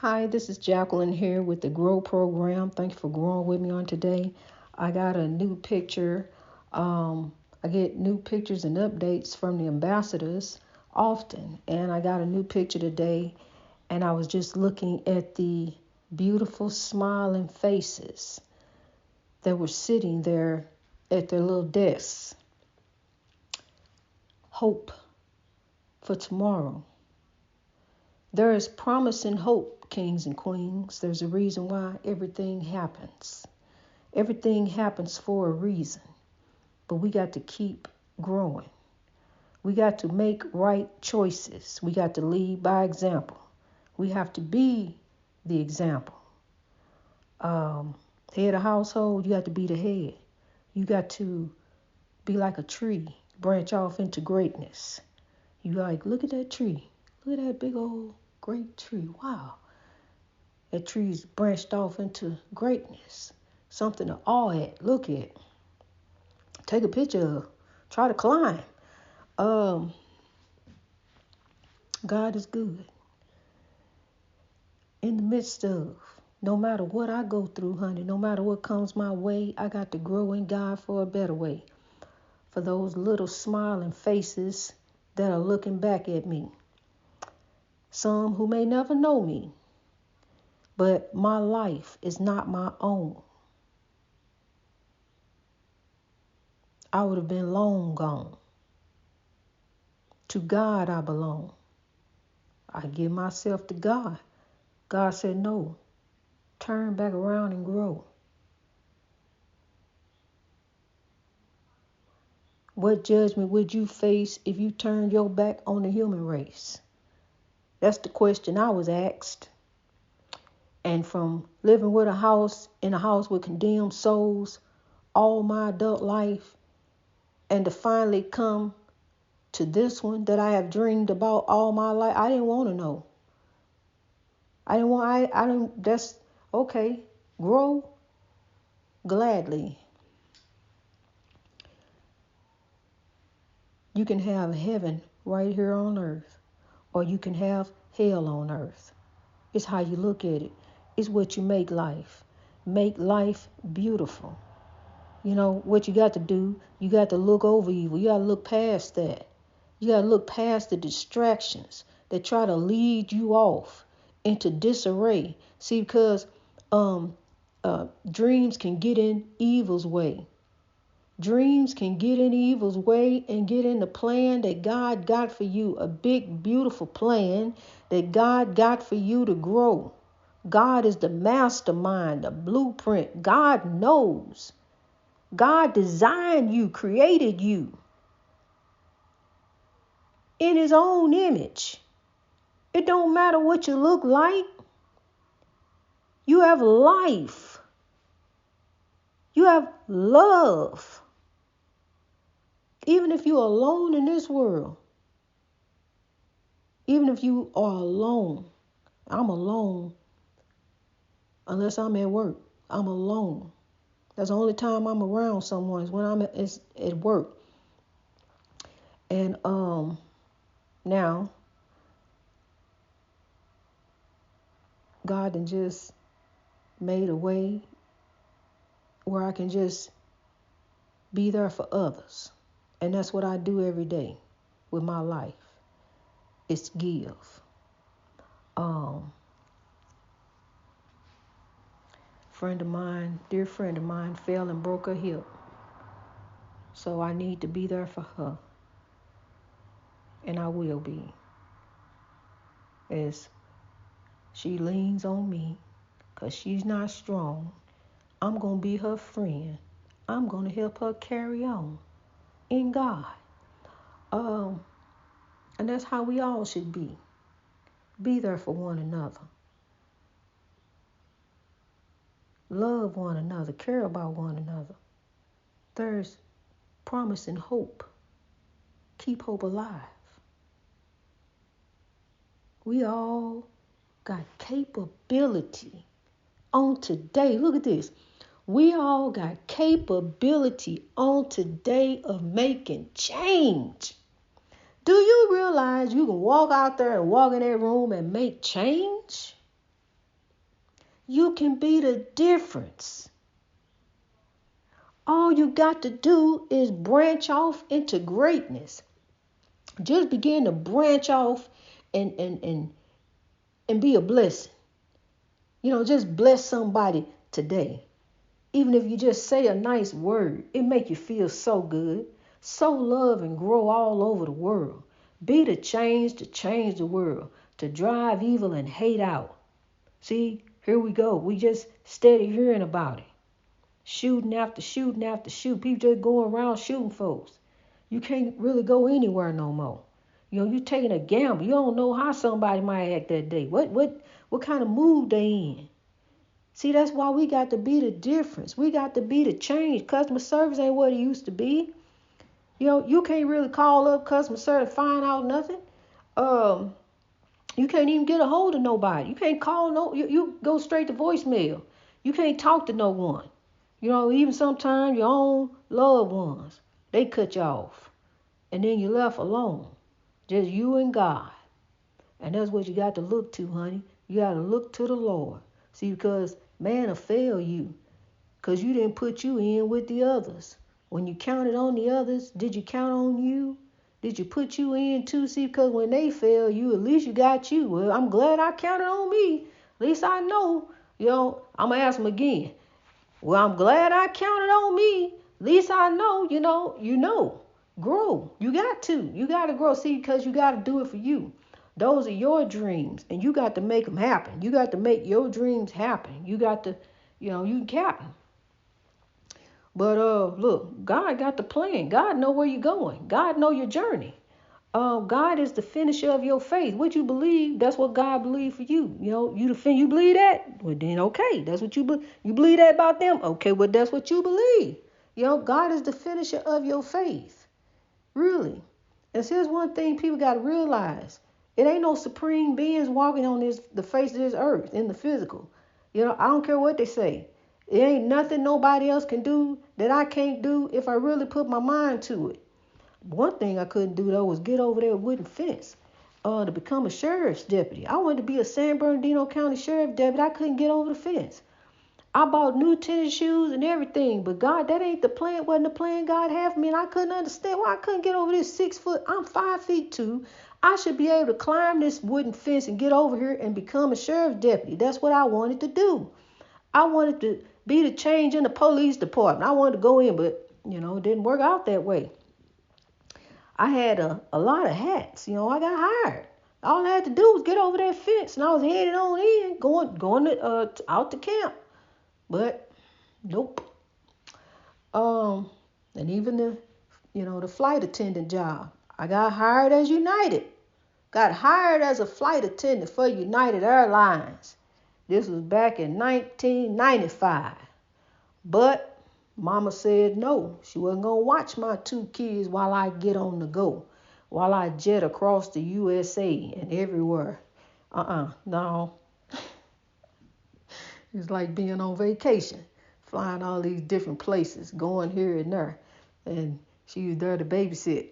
Hi, this is Jacqueline here with the Grow program. Thank you for growing with me on today. I got a new picture. I get new pictures and updates from the ambassadors often, and I got a new picture today, and I was just looking at the beautiful smiling faces that were sitting there at their little desks. Hope for tomorrow. There is promise and hope, kings and queens. There's a reason why everything happens. Everything happens for a reason. But we got to keep growing. We got to make right choices. We got to lead by example. We have to be the example. Head of household, you got to be the head. You got to be like a tree, branch off into greatness. You like, look at that tree. Look at that big old great tree. Wow. That tree's branched off into greatness. Something to awe at, look at. Take a picture of. Try to climb. God is good. In the midst of, no matter what I go through, honey, no matter what comes my way, I got to grow in God for a better way. For those little smiling faces that are looking back at me. Some who may never know me, but my life is not my own. I would have been long gone. To God I belong. I give myself to God. God said, no, turn back around and grow. What judgment would you face if you turned your back on the human race? That's the question I was asked. And from living in a house with condemned souls all my adult life, and to finally come to this one that I have dreamed about all my life, I didn't want to know. I didn't, that's okay. Grow gladly. You can have heaven right here on earth, or you can have hell on earth. It's how you look at it. It's what you make life. Make life beautiful. You know, what you got to do, you got to look over evil. You got to look past that. You got to look past the distractions that try to lead you off into disarray. See, because dreams can get in evil's way. Dreams can get in evil's way and get in the plan that God got for you, a big, beautiful plan that God got for you to grow. God is the mastermind, the blueprint. God knows. God designed you, created you in his own image. It don't matter what you look like. You have life. You have love. Even if you're alone in this world, even if you are alone, I'm alone unless I'm at work. I'm alone. That's the only time I'm around someone is when I'm at work. And now God done just made a way where I can just be there for others. And that's what I do every day with my life. It's give. Dear friend of mine, fell and broke her hip. So I need to be there for her. And I will be. As she leans on me, because she's not strong, I'm going to be her friend. I'm going to help her carry on in God. And that's how we all should be. Be there for one another. Love one another. Care about one another. There's promise and hope. Keep hope alive. We all got capability on today. Look at this. We all got capability on today of making change. Do you realize you can walk out there and walk in that room and make change? You can be the difference. All you got to do is branch off into greatness. Just begin to branch off and be a blessing. Just bless somebody today. Even if you just say a nice word, it make you feel so good. Sow love and grow all over the world. Be the change to change the world, to drive evil and hate out. See, here we go. We just steady hearing about it. Shooting after shooting after shooting. People just going around shooting folks. You can't really go anywhere no more. You're taking a gamble. You don't know how somebody might act that day. What kind of mood they in. See, that's why we got to be the difference. We got to be the change. Customer service ain't what it used to be. You can't really call up customer service and find out nothing. You can't even get a hold of nobody. You can't call you go straight to voicemail. You can't talk to no one. Even sometimes your own loved ones, they cut you off. And then you're left alone. Just you and God. And that's what you got to look to, honey. You got to look to the Lord. See, because man will fail you. Because you didn't put you in with the others. When you counted on the others, did you count on you? Did you put you in too? See, because when they fail you, at least you got you. Well, I'm glad I counted on me. At least I know. I'm going to ask them again. Well, I'm glad I counted on me. At least I know, you know. Grow. You got to. You got to grow. See, because you got to do it for you. Those are your dreams, and you got to make them happen. You got to make your dreams happen. You got to, you can cap them. But look, God got the plan. God know where you're going. God know your journey. God is the finisher of your faith. What you believe, that's what God believes for you. You believe that? Well, then okay, that's what you believe. You believe that about them? Okay, well, that's what you believe. God is the finisher of your faith. Really. And here's one thing people got to realize. It ain't no supreme beings walking on the face of this earth in the physical. I don't care what they say. It ain't nothing nobody else can do that I can't do if I really put my mind to it. One thing I couldn't do, though, was get over there wooden fence to become a sheriff's deputy. I wanted to be a San Bernardino County Sheriff deputy. I couldn't get over the fence. I bought new tennis shoes and everything, but God, that ain't the plan. Wasn't the plan God had for me, and I couldn't understand why I couldn't get over this 6 foot. I'm 5'2". I should be able to climb this wooden fence and get over here and become a sheriff's deputy. That's what I wanted to do. I wanted to be the change in the police department. I wanted to go in, but, it didn't work out that way. I had a lot of hats. I got hired. All I had to do was get over that fence, and I was headed on in, going out to camp. But nope. And even the flight attendant job, I got hired as United. Got hired as a flight attendant for United Airlines. This was back in 1995. But Mama said no. She wasn't going to watch my 2 kids while I get on the go. While I jet across the USA and everywhere. No. It's like being on vacation. Flying all these different places. Going here and there. And she was there to babysit.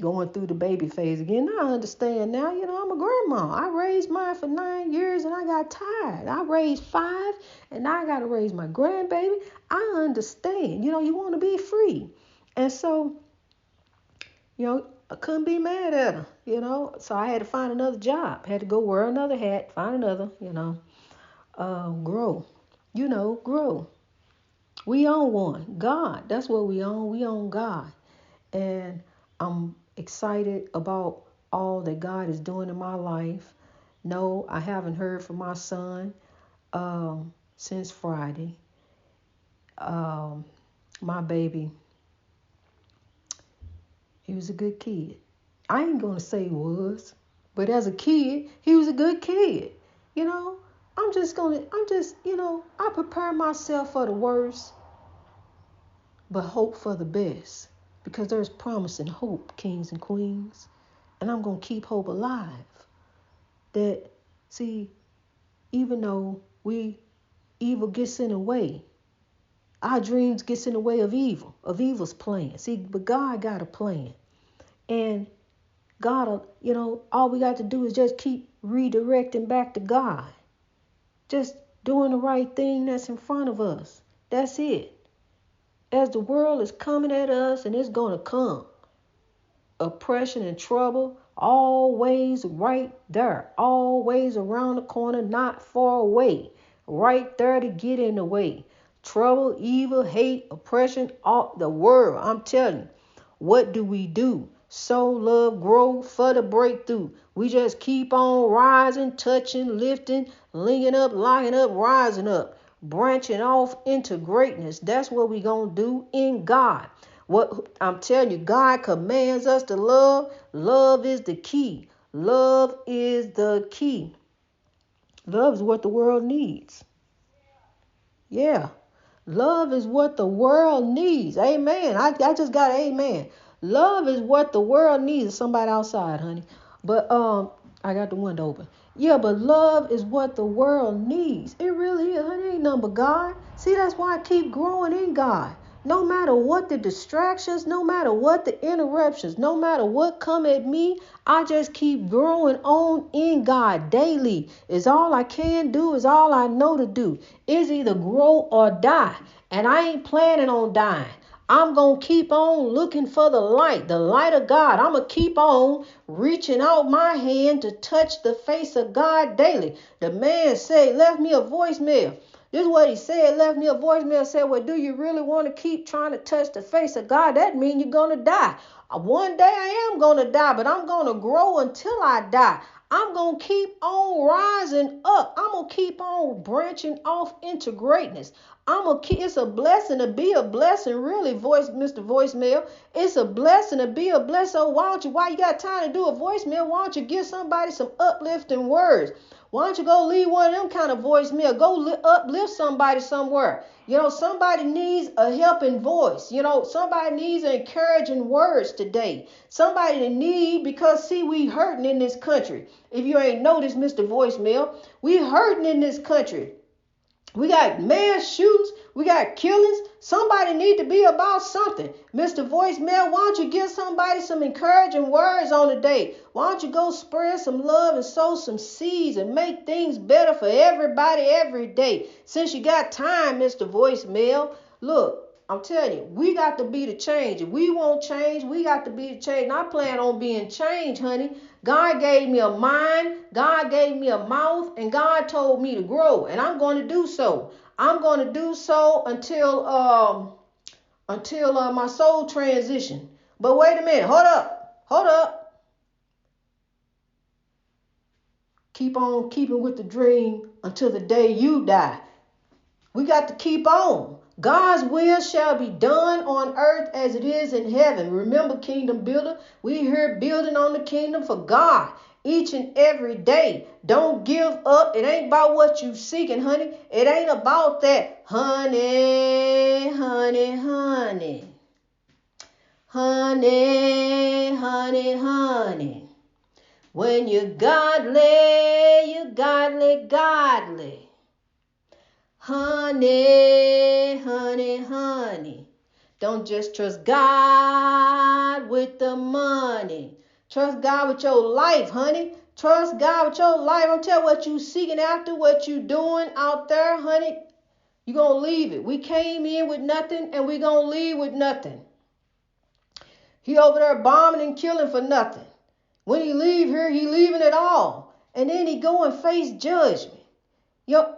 Going through the baby phase again. Now I understand now, I'm a grandma. I raised mine for 9 years and I got tired. I raised 5 and now I got to raise my grandbaby. I understand. You want to be free. And so, I couldn't be mad at her, So I had to find another job. Had to go wear another hat, find another, grow. Grow. We own one. God. That's what we own. We own God. And I'm excited about all that God is doing in my life. No, I haven't heard from my son since Friday. My baby, he was a good kid. I ain't going to say he was, but as a kid, he was a good kid. I prepare myself for the worst, but hope for the best. Because there's promise and hope, kings and queens. And I'm going to keep hope alive. That, see, even though evil gets in the way, our dreams gets in the way of evil's plan. See, but God got a plan. And God, all we got to do is just keep redirecting back to God. Just doing the right thing that's in front of us. That's it. As the world is coming at us, and it's going to come, oppression and trouble, always right there, always around the corner, not far away, right there to get in the way. Trouble, evil, hate, oppression, all the world. I'm telling you, what do? Sow, love, grow for the breakthrough. We just keep on rising, touching, lifting, linking up, locking up, rising up, branching off into greatness. That's what we gonna do in God. What I'm telling you, God commands us to love. Love is the key. Love is the key. Love is what the world needs. Yeah. Love is what the world needs. Amen. I just got an amen. Love is what the world needs. Somebody outside, honey. But I got the window open. Yeah, but love is what the world needs. It really is. Honey, ain't nothing but God. See, that's why I keep growing in God. No matter what the distractions, no matter what the interruptions, no matter what come at me, I just keep growing on in God daily. Is all I can do, is all I know to do. Is either grow or die. And I ain't planning on dying. I'm going to keep on looking for the light of God. I'm going to keep on reaching out my hand to touch the face of God daily. The man said, left me a voicemail. This is what he said, left me a voicemail, said, well, do you really want to keep trying to touch the face of God? That means you're going to die. One day I am going to die, but I'm going to grow until I die. I'm going to keep on rising up. I'm going to keep on branching off into greatness. It's a blessing to be a blessing, really, Mr. Voicemail. It's a blessing to be a blessing. So why you got time to do a voicemail? Why don't you give somebody some uplifting words? Why don't you go leave one of them kind of voicemail? Go uplift somebody somewhere. Somebody needs a helping voice. Somebody needs encouraging words today. Somebody that need, because see, we hurting in this country. If you ain't noticed, Mr. Voicemail, we hurting in this country. We got mass shootings. We got killings. Somebody need to be about something. Mr. Voicemail, why don't you give somebody some encouraging words on the day? Why don't you go spread some love and sow some seeds and make things better for everybody every day? Since you got time, Mr. Voicemail, look, I'm telling you, we got to be the change. If we won't change, we got to be the change. And I plan on being changed, honey. God gave me a mind, God gave me a mouth, and God told me to grow. And I'm going to do so. I'm going to do so until my soul transition. But wait a minute. Hold up. Keep on keeping with the dream until the day you die. We got to keep on. God's will shall be done on earth as it is in heaven. Remember, kingdom builder, we here building on the kingdom for God each and every day. Don't give up. It ain't about what you seeking, honey. It ain't about that. Honey, honey, honey. Honey, honey, honey. When you're godly, godly. Honey, honey, honey. Don't just trust God with the money. Trust God with your life, honey. Trust God with your life. I'm telling you what you seeking after, what you doing out there, honey. You're going to leave it. We came in with nothing and we're going to leave with nothing. He over there bombing and killing for nothing. When he leave here, he leaving it all. And then he go and face judgment.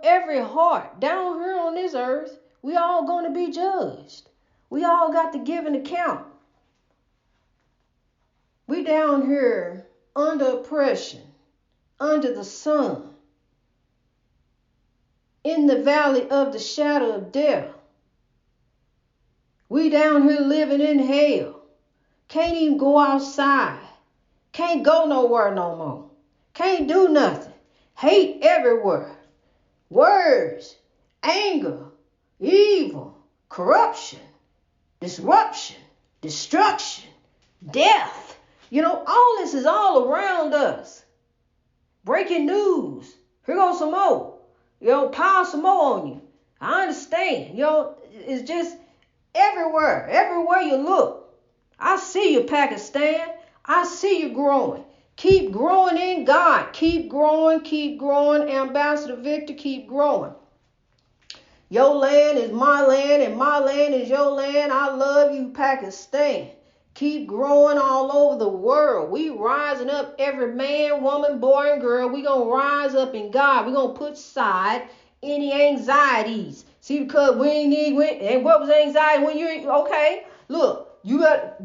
Every heart down here on this earth, we all going to be judged. We all got to give an account. We down here under oppression, under the sun, in the valley of the shadow of death. We down here living in hell. Can't even go outside. Can't go nowhere no more. Can't do nothing. Hate everywhere. Words, anger, evil, corruption, disruption, destruction, death. All this is all around us. Breaking news. Here goes some more. Pile some more on you. I understand. It's just everywhere. Everywhere you look. I see you, Pakistan. I see you growing. Keep growing in God. Keep growing. Ambassador Victor, keep growing. Your land is my land and my land is your land. I love you, Pakistan. Keep growing all over the world. We rising up, every man, woman, boy, and girl. We gonna rise up in God. We gonna put aside any anxieties. See, because and what was anxiety when you, okay, look,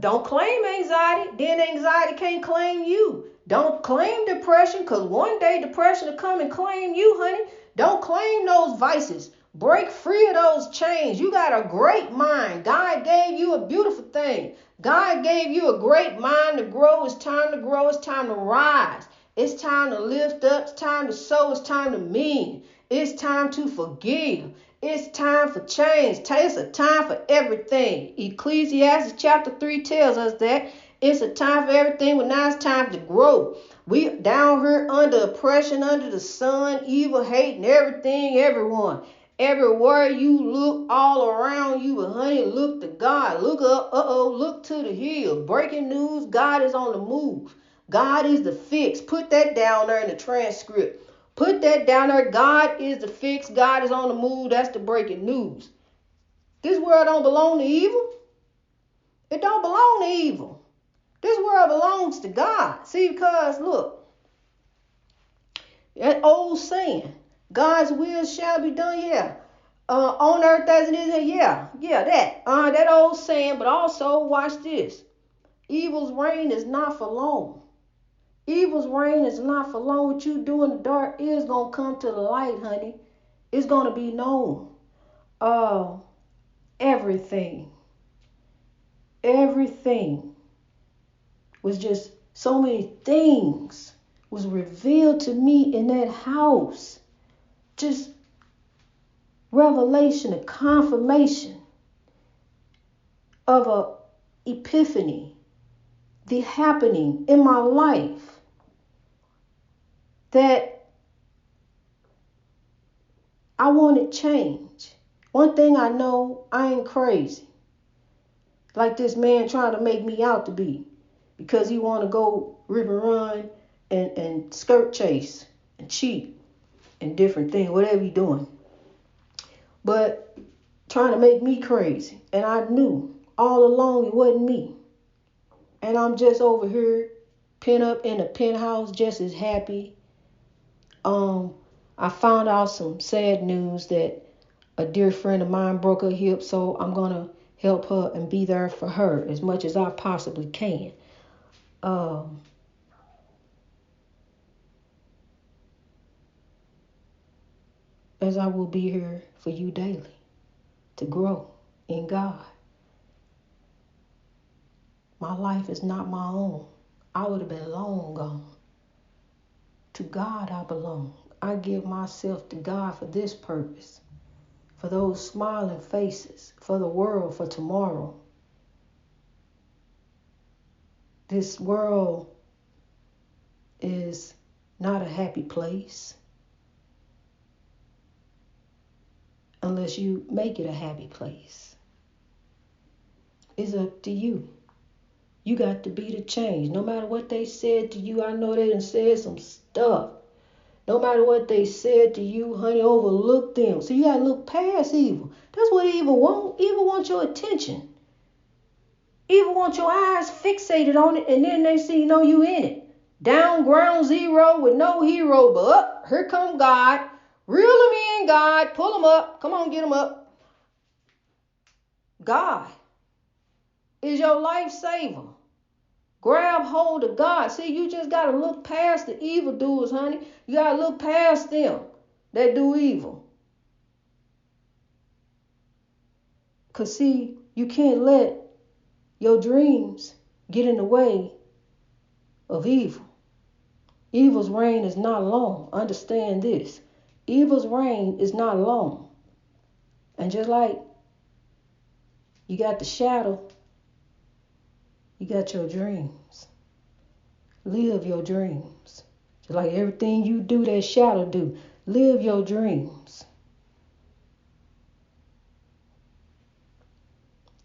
don't claim anxiety, then anxiety can't claim you. Don't claim depression, because one day depression will come and claim you, honey. Don't claim those vices. Break free of those chains. You got a great mind. God gave you a beautiful thing. God gave you a great mind to grow. It's time to grow. It's time to rise. It's time to lift up. It's time to sow. It's time to mend. It's time to forgive. It's time for change. It's a time for everything. Ecclesiastes chapter 3 tells us that. It's a time for everything, but now it's time to grow. We down here under oppression, under the sun, evil, hate, and everything, everyone. Everywhere you look, all around you, but honey, look to God. Look up, look to the hills. Breaking news, God is on the move. God is the fix. Put that down there in the transcript. Put that down there. God is the fix. God is on the move. That's the breaking news. This world don't belong to evil. It don't belong to evil. This world belongs to God. See, because look, that old saying, God's will shall be done. Yeah. On earth as it is. Yeah, that old saying. But also, watch this. Evil's reign is not for long. Evil's reign is not for long. What you do in the dark is going to come to the light, honey. It's going to be known. Everything was just, so many things was revealed to me in that house. Just revelation, a confirmation of a epiphany, the happening in my life that I wanted change. One thing I know, I ain't crazy like this man trying to make me out to be, because he want to go rip and run and skirt chase and cheat and different things, whatever he doing. But trying to make me crazy. And I knew all along it wasn't me. And I'm just over here pent up in a penthouse just as happy. I found out some sad news that a dear friend of mine broke her hip, so I'm going to help her and be there for her as much as I possibly can. As I will be here for you daily to grow in God. My life is not my own. I would have been long gone. To God I belong. I give myself to God for this purpose, for those smiling faces, for the world, for tomorrow. This world is not a happy place unless you make it a happy place. It's up to you. You got to be the change. No matter what they said to you, I know they done said some stuff. No matter what they said to you, honey, overlook them. So you got to look past evil. That's what evil wants. Evil wants your attention. Evil wants your eyes fixated on it, and then they see you in it. Down ground zero with no hero, but up, here come God. Reel them in, God. Pull them up. Come on, get them up. God is your lifesaver. Grab hold of God. See, you just got to look past the evildoers, honey. You got to look past them that do evil. Because, see, you can't let your dreams get in the way of evil. Evil's reign is not long. Understand this. Evil's reign is not long. And just like you got the shadow, you got your dreams. Live your dreams. Just like everything you do, that shadow do. Live your dreams.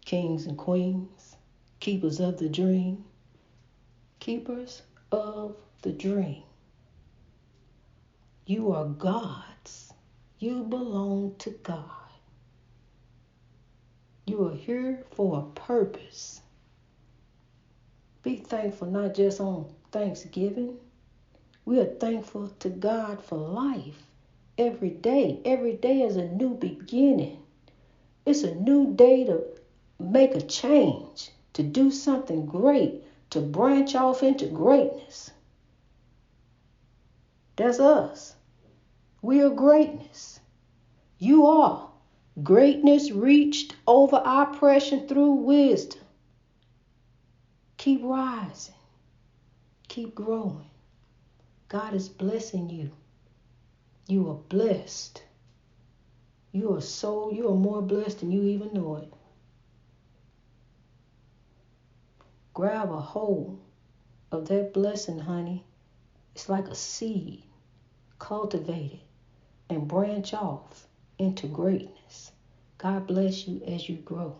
Kings and queens, keepers of the dream. Keepers of the dream. You are God's. You belong to God. You are here for a purpose. Be thankful not just on Thanksgiving. We are thankful to God for life. Every day is a new beginning. It's a new day to make a change, to do something great, to branch off into greatness. That's us. We are greatness. You are. Greatness reached over oppression through wisdom. Keep rising. Keep growing. God is blessing you. You are blessed. You are more blessed than you even know it. Grab a hold of that blessing, honey. It's like a seed. Cultivate it and branch off into greatness. God bless you as you grow.